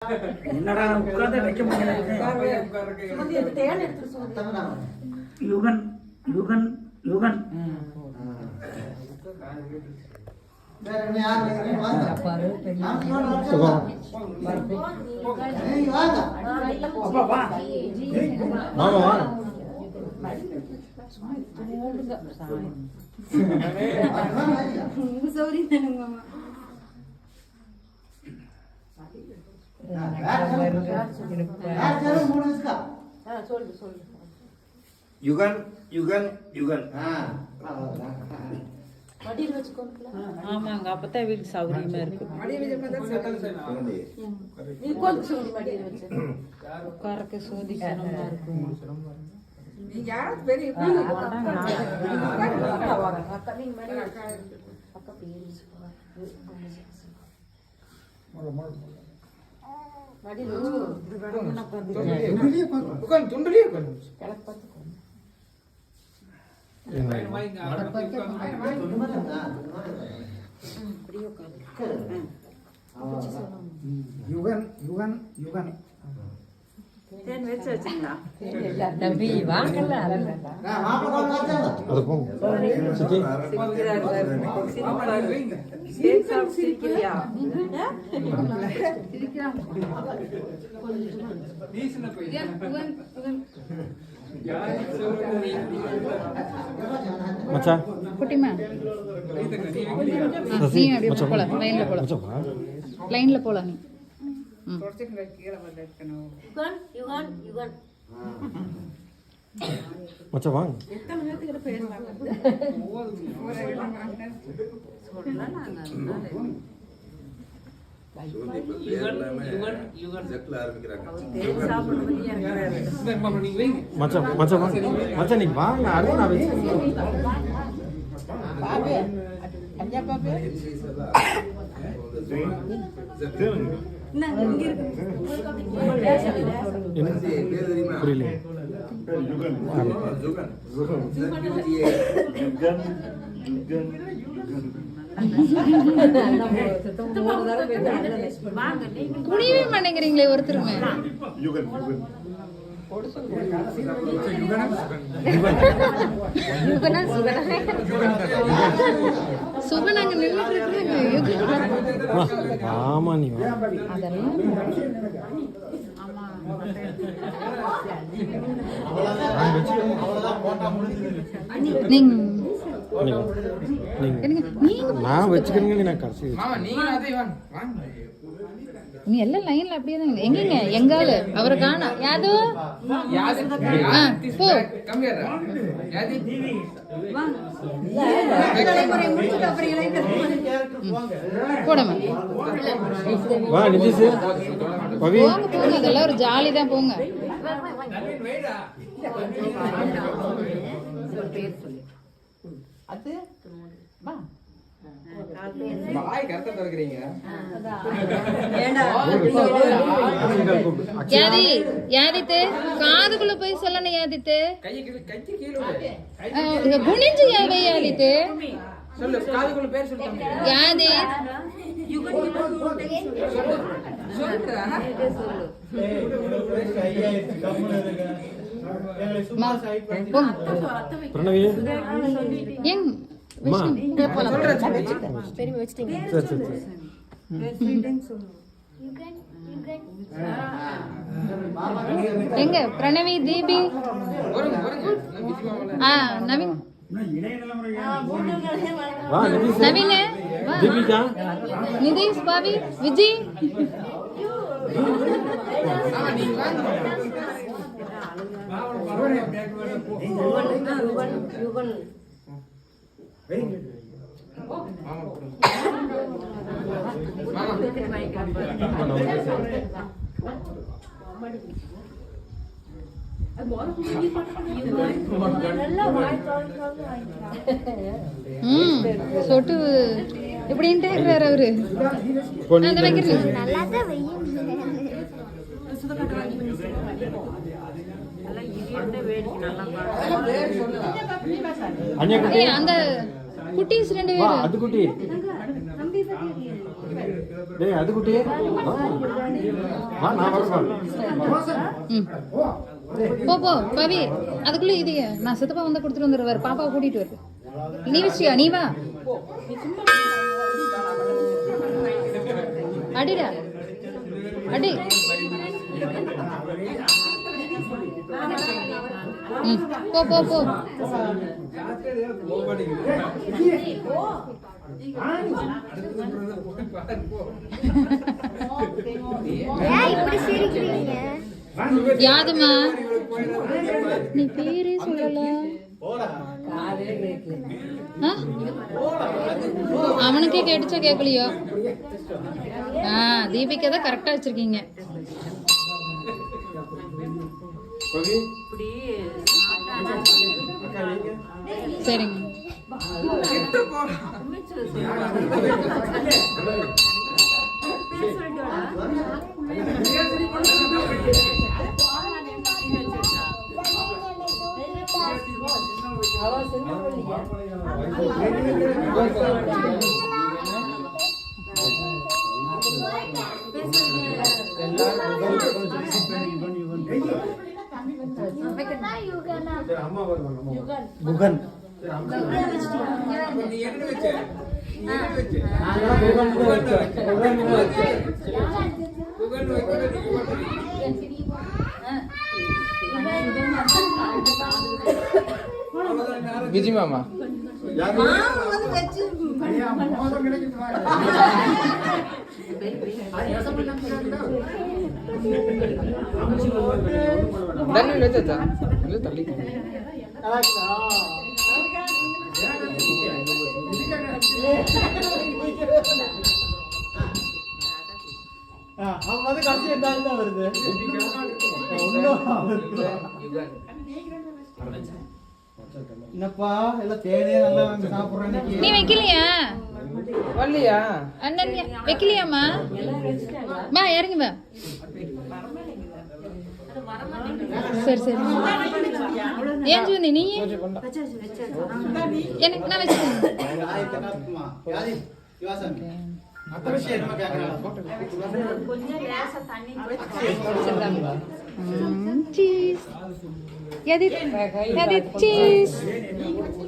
என்னடா உட்கார்ந்து வைக்க முடியல. யுகன் யுகன் யுகன் யுகன் யுகன் யுகன் ஆமாங்க, அப்பதான் வீட்டு சௌகரியமா இருக்கு. உட்காரக்கு சோதிக்கணுமா இருக்கும். யுகன் யுகன் யுகன் மச்சான் குட்டிமா நீ அப்படியே போல லைன்ல போல லைன்ல போல நீ மச்சான் வாங்க மச்சான் மச்சான் வாங்க மச்சான் நீங்க வாங்க அடுத்து நான் புரியல புரியவே மாட்டேங்கிறீங்களே ஒருத்தருமே. சுகனாங்க நின்றுட்டு ஆமா நீ நான் வச்சுக்கிறேங்க நான் கடைசி நீ எல்லாம் லைன்ல அப்படியே தான். எங்கங்க எங்கால அவரை காணா யாது போ போடமா வா நிதிஷ் பவி போங்க போங்க, அதெல்லாம் ஒரு ஜாலி தான் போங்க. யாதித்து காதுக்குள்ள போய் சொல்லணும். யாதித்து குனிஞ்சு யாவை யாதித்து யாதி பிரணவி எங் எங்க பிரணவி தீபி நவீன் நவீன் தீபிகா நிதேஷ் பாவி விஜய் சொட்டு எப்படின்ட்டு இருக்கிறாரு அவரு. அந்த குட்டீஸ் ரெண்டு பேரும் அது குட்டி டேய் அது குட்டியே வா வா நான் வரேன் ம் போ போ பவி அதுக்குள்ள இது நான் சித்தப்பா வந்து கொடுத்துட்டு வந்துடுவார் பாப்பாவை கூட்டிட்டு வருது நீ வச்சியா நீ வா அடிடா அடி ம் போ போ போ யாதுமா நீ பேரே சொல்லல அவனுக்கே கேட்டுச்சா கேட்கலையோ தீபிகா தான் கரெக்டா வச்சிருக்கீங்க சரிங்க புகன் விஜி மாமா தண்ணி வச்சா தள்ளி என்னப்பா எல்லாம் தேனே நல்லா சாப்பிடுறேன் நீ வைக்கலையா வரலையா அண்ணன் வைக்கலையாம்மா மா இறங்கி வா சரி சரி ஏன் ஜூனி நீ எனக்கு நான் வச்சுக்கேன் cheese. Yeah, cheese.